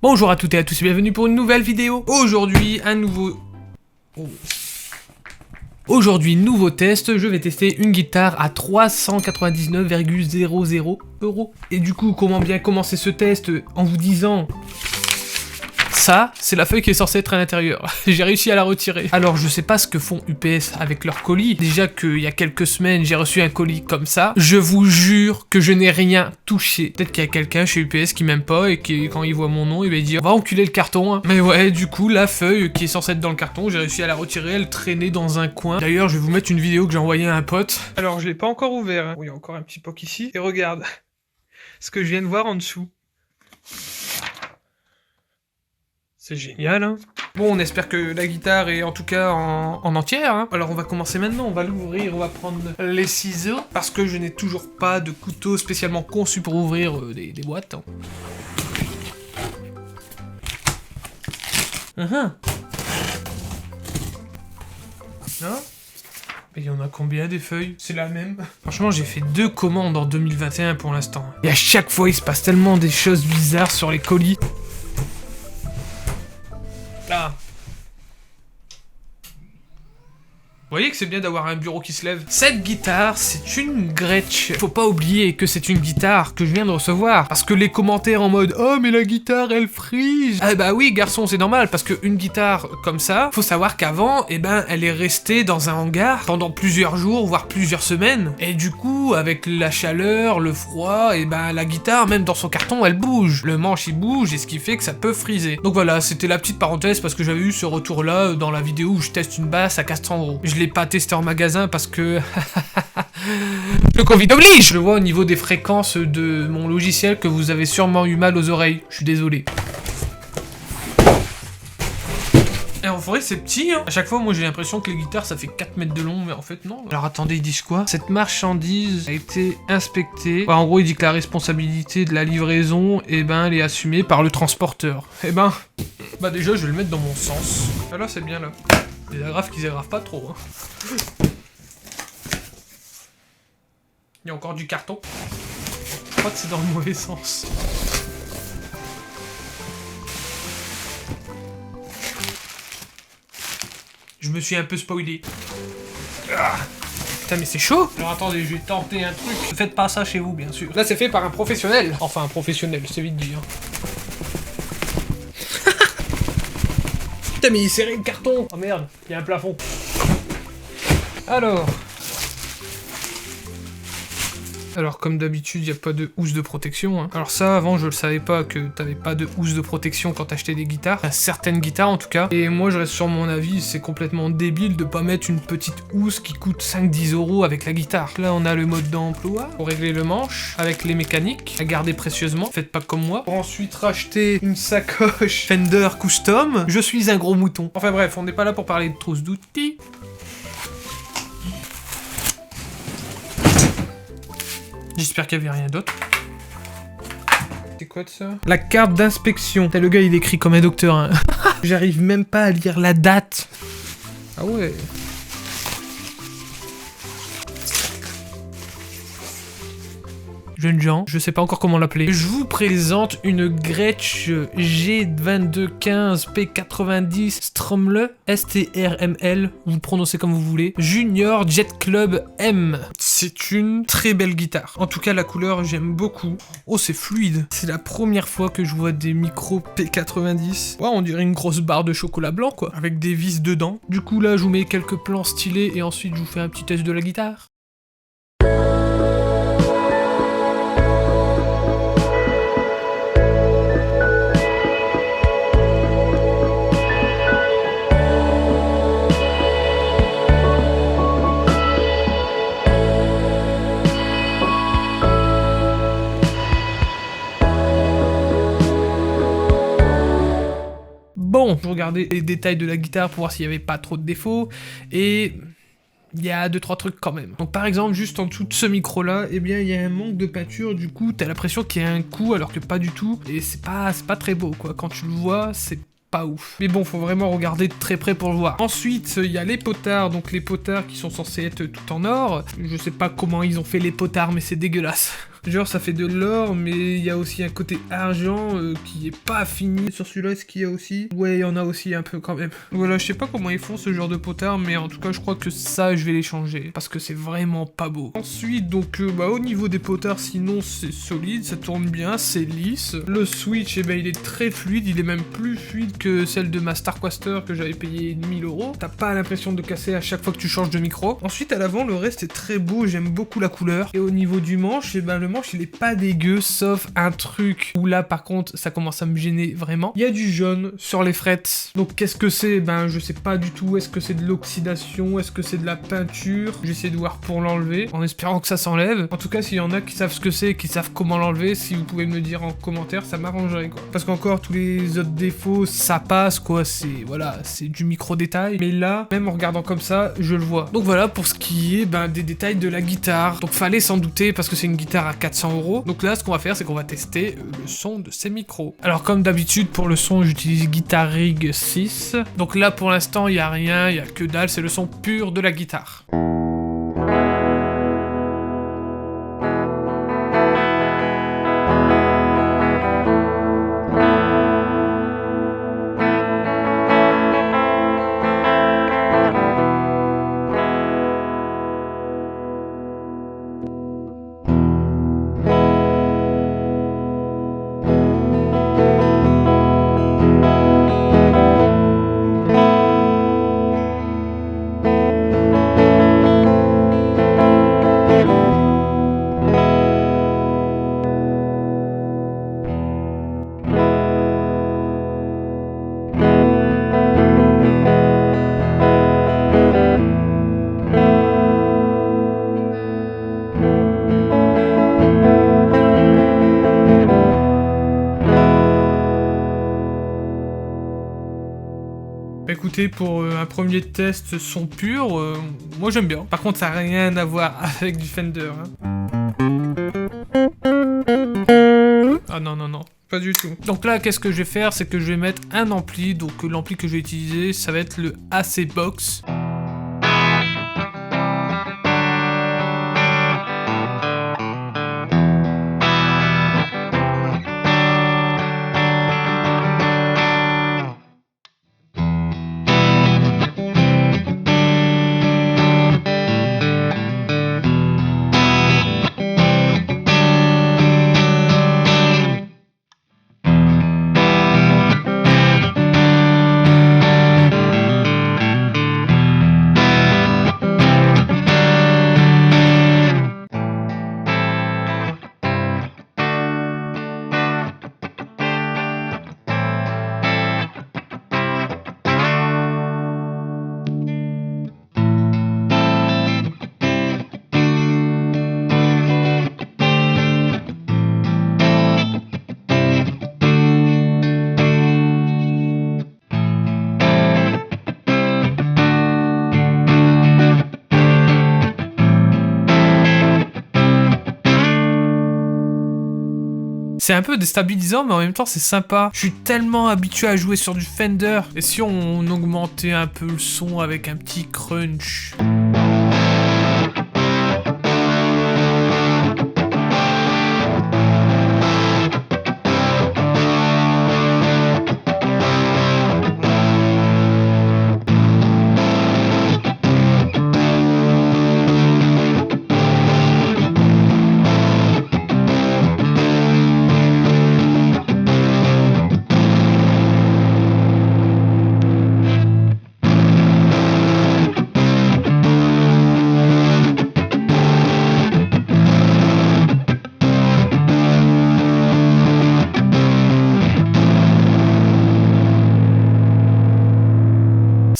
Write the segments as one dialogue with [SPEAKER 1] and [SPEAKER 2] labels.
[SPEAKER 1] Bonjour à toutes et à tous et bienvenue pour une nouvelle vidéo. Aujourd'hui, nouveau test, je vais tester une guitare à 399,00 €. Et du coup, comment bien commencer ce test en vous disant... Ça, c'est la feuille qui est censée être à l'intérieur. J'ai réussi à la retirer. Alors, je sais pas ce que font UPS avec leurs colis. Déjà qu'il y a quelques semaines, j'ai reçu un colis comme ça. Je vous jure que je n'ai rien touché. Peut-être qu'il y a quelqu'un chez UPS qui m'aime pas et qui, quand il voit mon nom, il va dire « Va enculer le carton hein. ». Mais ouais, du coup, la feuille qui est censée être dans le carton, j'ai réussi à la retirer. Elle traînait dans un coin. D'ailleurs, je vais vous mettre une vidéo que j'ai envoyée à un pote. Alors, je l'ai pas encore ouvert. Hein. Oui, il y a encore un petit poc ici. Et regarde ce que je viens de voir en dessous. C'est génial, hein. Bon, on espère que la guitare est en tout cas en entière, hein. Alors on va commencer maintenant, on va l'ouvrir, on va prendre les ciseaux, parce que je n'ai toujours pas de couteau spécialement conçu pour ouvrir des boîtes. Hein. Non. Mais il y en a combien des feuilles? C'est la même. Franchement, j'ai fait 2 commandes en 2021 pour l'instant. Et à chaque fois, il se passe tellement des choses bizarres sur les colis. Ah. Vous voyez que c'est bien d'avoir un bureau qui se lève. Cette guitare, c'est une Gretsch. Faut pas oublier que c'est une guitare que je viens de recevoir. Parce que les commentaires en mode « Oh, mais la guitare, elle frise !» Ah bah oui, garçon, c'est normal, parce qu'une guitare comme ça, faut savoir qu'avant, eh ben, elle est restée dans un hangar pendant plusieurs jours, voire plusieurs semaines. Et du coup, avec la chaleur, le froid, eh ben, la guitare, même dans son carton, elle bouge. Le manche, il bouge, et ce qui fait que ça peut friser. Donc voilà, c'était la petite parenthèse, parce que j'avais eu ce retour-là dans la vidéo où je teste une basse à 400 €. Je l'ai pas testé en magasin parce que le Covid oblige. Je vois au niveau des fréquences de mon logiciel que vous avez sûrement eu mal aux oreilles. Je suis désolé. Et en vrai c'est petit hein. À chaque fois moi j'ai l'impression que les guitares ça fait 4 mètres de long mais en fait non. Alors attendez, ils disent quoi? Cette marchandise a été inspectée. Ouais, en gros il dit que la responsabilité de la livraison eh ben elle est assumée par le transporteur. Eh ben bah déjà je vais le mettre dans mon sens. Ah là c'est bien là. Les agrafes qu'ils agrafent pas trop hein. Il y a encore du carton. Je crois que c'est dans le mauvais sens. Je me suis un peu spoilé. Ah. Putain mais c'est chaud. Alors attendez, je vais tenter un truc. Ne faites pas ça chez vous bien sûr. Là c'est fait par un professionnel. Enfin un professionnel, c'est vite dit hein. Putain mais il est serré le carton. Oh merde, il y a un plafond. Alors comme d'habitude, il n'y a pas de housse de protection. Hein. Alors ça, avant, je le savais pas que t'avais pas de housse de protection quand t'achetais des guitares. Enfin, certaines guitares en tout cas. Et moi, je reste sur mon avis, c'est complètement débile de pas mettre une petite housse qui coûte 5-10 € avec la guitare. Là, on a le mode d'emploi pour régler le manche avec les mécaniques à garder précieusement. Faites pas comme moi. Pour ensuite racheter une sacoche Fender Custom. Je suis un gros mouton. Enfin bref, on n'est pas là pour parler de trousse d'outils. J'espère qu'il n'y avait rien d'autre. C'est quoi de ça? La carte d'inspection. Le gars il écrit comme un docteur. Hein. J'arrive même pas à lire la date. Ah ouais. Jeunes gens, je sais pas encore comment l'appeler. Je vous présente une Gretsch G2215 P90 Stromle, STRML, vous prononcez comme vous voulez, Junior Jet Club M. C'est une très belle guitare. En tout cas, la couleur, j'aime beaucoup. Oh, c'est fluide. C'est la première fois que je vois des micros P90. Ouais, on dirait une grosse barre de chocolat blanc, quoi, avec des vis dedans. Du coup, là, je vous mets quelques plans stylés et ensuite, je vous fais un petit test de la guitare. Bon, je regardais les détails de la guitare pour voir s'il n'y avait pas trop de défauts, et il y a 2-3 trucs quand même. Donc par exemple, juste en dessous de ce micro-là, eh bien il y a un manque de peinture, du coup t'as l'impression qu'il y a un coup alors que pas du tout, et c'est pas très beau quoi, quand tu le vois, c'est pas ouf. Mais bon, faut vraiment regarder de très près pour le voir. Ensuite, il y a les potards, donc les potards qui sont censés être tout en or. Je sais pas comment ils ont fait les potards, mais c'est dégueulasse. Genre ça fait de l'or, mais il y a aussi un côté argent qui est pas fini. Sur celui-là, est-ce qu'il y a aussi? Ouais, il y en a aussi un peu quand même. Voilà, je sais pas comment ils font ce genre de potard, mais en tout cas, je crois que ça, je vais les changer. Parce que c'est vraiment pas beau. Ensuite, donc, au niveau des potards, sinon, c'est solide, ça tourne bien, c'est lisse. Le switch, eh ben, il est très fluide, il est même plus fluide que celle de ma Starcaster que j'avais payé 1000 €. T'as pas l'impression de casser à chaque fois que tu changes de micro. Ensuite, à l'avant, le reste est très beau, j'aime beaucoup la couleur. Et au niveau du manche, eh ben, le manche, il est pas dégueu, sauf un truc où là, par contre, ça commence à me gêner vraiment. Il y a du jaune sur les frettes. Donc, qu'est-ce que c'est? Ben, je sais pas du tout. Est-ce que c'est de l'oxydation? Est-ce que c'est de la peinture? J'essaie de voir pour l'enlever, en espérant que ça s'enlève. En tout cas, s'il y en a qui savent ce que c'est et qui savent comment l'enlever, si vous pouvez me le dire en commentaire, ça m'arrangerait, quoi. Parce qu'encore, tous les autres défauts, ça passe, quoi. C'est, voilà, c'est du micro-détail. Mais là, même en regardant comme ça, je le vois. Donc voilà, pour ce qui est, des détails de la guitare. Donc fallait s'en douter, parce que c'est une guitare à 400 €. Donc là, ce qu'on va faire, c'est qu'on va tester le son de ces micros. Alors, comme d'habitude, pour le son, j'utilise Guitar Rig 6. Donc là, pour l'instant, il n'y a rien, il n'y a que dalle, c'est le son pur de la guitare. Écoutez, pour un premier test son pur, moi j'aime bien. Par contre, ça n'a rien à voir avec du Fender. Ah non, non, non. Pas du tout. Donc là, qu'est-ce que je vais faire? C'est que je vais mettre un ampli. Donc l'ampli que je vais utiliser, ça va être le AC Box. C'est un peu déstabilisant, mais en même temps, c'est sympa. Je suis tellement habitué à jouer sur du Fender. Et si on augmentait un peu le son avec un petit crunch?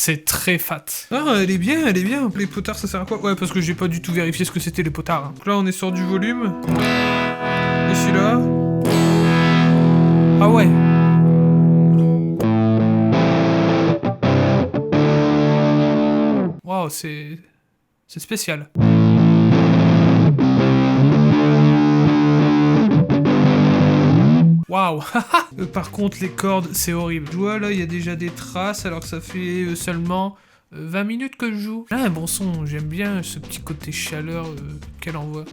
[SPEAKER 1] C'est très fat. Ah, elle est bien, elle est bien. Les potards, ça sert à quoi? Ouais, parce que j'ai pas du tout vérifié ce que c'était les potards. Donc là, on est sur du volume. Et celui-là. Ah ouais. Waouh, c'est spécial. Waouh. Par contre, les cordes, c'est horrible. Je vois, là, il y a déjà des traces, alors que ça fait seulement 20 minutes que je joue. Là, un bon son, j'aime bien ce petit côté chaleur qu'elle envoie.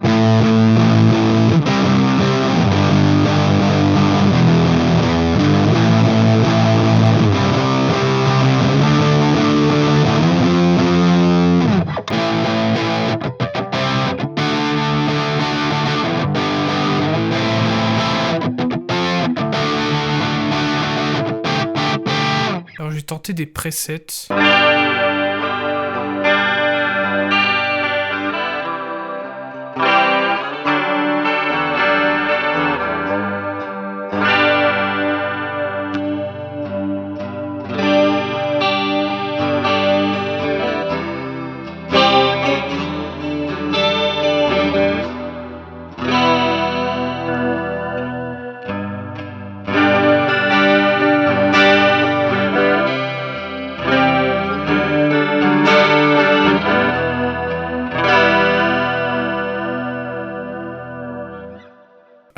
[SPEAKER 1] tenter des presets.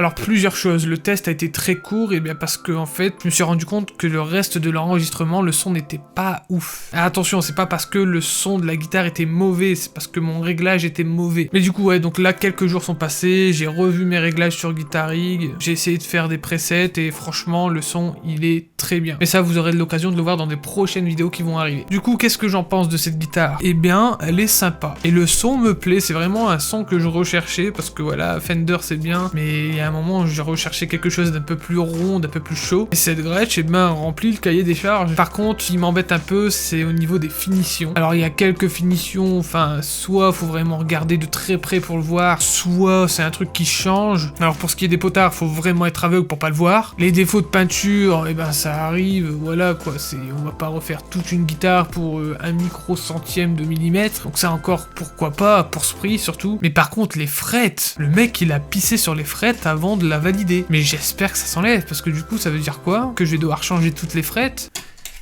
[SPEAKER 1] Alors plusieurs choses, le test a été très court et bien parce que en fait je me suis rendu compte que le reste de l'enregistrement, le son n'était pas ouf. Ah, attention, c'est pas parce que le son de la guitare était mauvais, c'est parce que mon réglage était mauvais. Mais du coup ouais, donc là quelques jours sont passés, j'ai revu mes réglages sur Guitar Rig, j'ai essayé de faire des presets et franchement le son il est très bien. Mais ça vous aurez l'occasion de le voir dans des prochaines vidéos qui vont arriver. Du coup qu'est-ce que j'en pense de cette guitare? Eh bien elle est sympa. Et le son me plaît, c'est vraiment un son que je recherchais parce que voilà, Fender c'est bien, mais à un moment j'ai recherché quelque chose d'un peu plus rond, d'un peu plus chaud, et cette Gretsch eh ben remplit le cahier des charges. Par contre, ce qui m'embête un peu, c'est au niveau des finitions. Alors il y a quelques finitions, enfin soit faut vraiment regarder de très près pour le voir, soit c'est un truc qui change. Alors pour ce qui est des potards, faut vraiment être aveugle pour pas le voir. Les défauts de peinture, eh ben ça arrive, voilà quoi, on va pas refaire toute une guitare pour un micro-centième de millimètre, donc ça encore pourquoi pas, pour ce prix surtout. Mais par contre les frettes, le mec il a pissé sur les frettes avant de la valider. Mais j'espère que ça s'enlève, parce que du coup ça veut dire quoi? Que je vais devoir changer toutes les frettes?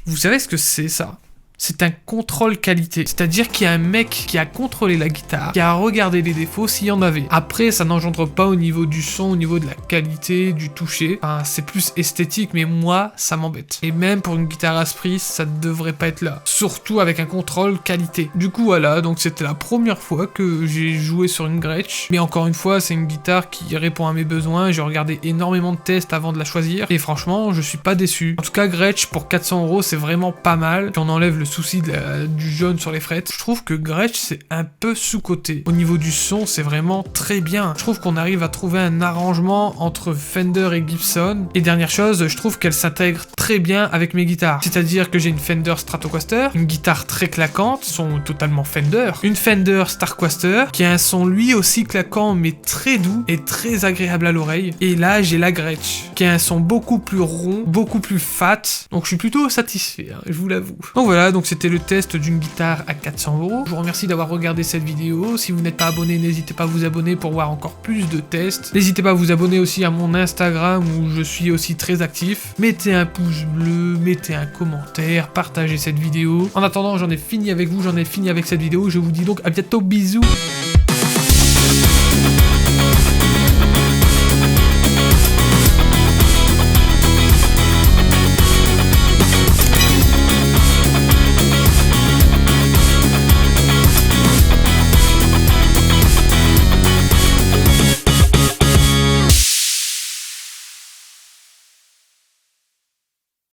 [SPEAKER 1] Vous savez ce que c'est ça? C'est un contrôle qualité. C'est-à-dire qu'il y a un mec qui a contrôlé la guitare, qui a regardé les défauts s'il y en avait. Après, ça n'engendre pas au niveau du son, au niveau de la qualité, du toucher. Enfin, c'est plus esthétique, mais moi, ça m'embête. Et même pour une guitare Aspris, ça ne devrait pas être là. Surtout avec un contrôle qualité. Du coup, voilà, donc c'était la première fois que j'ai joué sur une Gretsch. Mais encore une fois, c'est une guitare qui répond à mes besoins. J'ai regardé énormément de tests avant de la choisir. Et franchement, je suis pas déçu. En tout cas, Gretsch, pour 400 €, c'est vraiment pas mal. Si on enlève le souci du jaune sur les frettes, je trouve que Gretsch c'est un peu sous-coté. Au niveau du son, c'est vraiment très bien. Je trouve qu'on arrive à trouver un arrangement entre Fender et Gibson. Et dernière chose, je trouve qu'elle s'intègre très bien avec mes guitares. C'est-à-dire que j'ai une Fender Stratocaster, une guitare très claquante, son totalement Fender, une Fender Starcaster qui a un son lui aussi claquant mais très doux et très agréable à l'oreille. Et là, j'ai la Gretsch qui a un son beaucoup plus rond, beaucoup plus fat. Donc je suis plutôt satisfait, hein, je vous l'avoue. Donc voilà, donc c'était le test d'une guitare à 400 €. Je vous remercie d'avoir regardé cette vidéo. Si vous n'êtes pas abonné, n'hésitez pas à vous abonner pour voir encore plus de tests. N'hésitez pas à vous abonner aussi à mon Instagram où je suis aussi très actif. Mettez un pouce bleu, mettez un commentaire, partagez cette vidéo. En attendant, j'en ai fini avec vous, j'en ai fini avec cette vidéo. Je vous dis donc à bientôt, bisous.